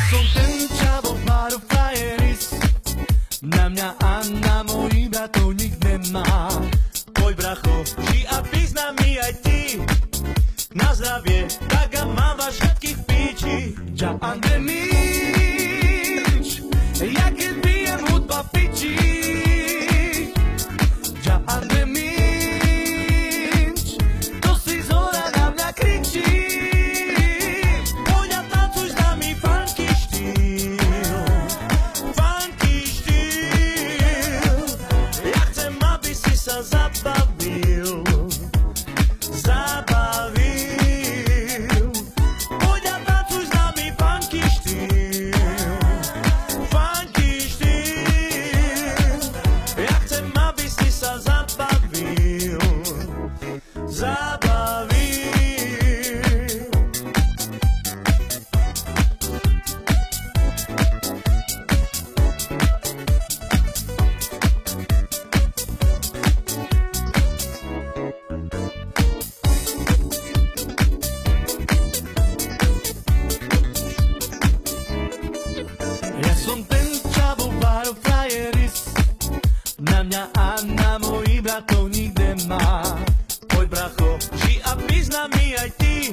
som ten čavo pár frajeris, na mňa a na mojich bratov nik nemá. Poď bracho, ži a prizná mi aj ty, na zdravie, tak a mám vás všetkých v píči. Ja Andemič, ja keď pijem hudba pičí. Ja Andemič, to si zhora na mňa kričí. Poď a tancuj s nami funky štýl, funky štýl. Ja chcem, aby si sa zabavil, zabavil. Poď a tancuj s nami funky štýl, funky štýl. Ja chcem, aby si sa zabavil, zabavil. Ja som ten čavo pár frajeris, na mňa a na mojich bratov nikde má. Poď bracho, ži a prizná mi aj ty,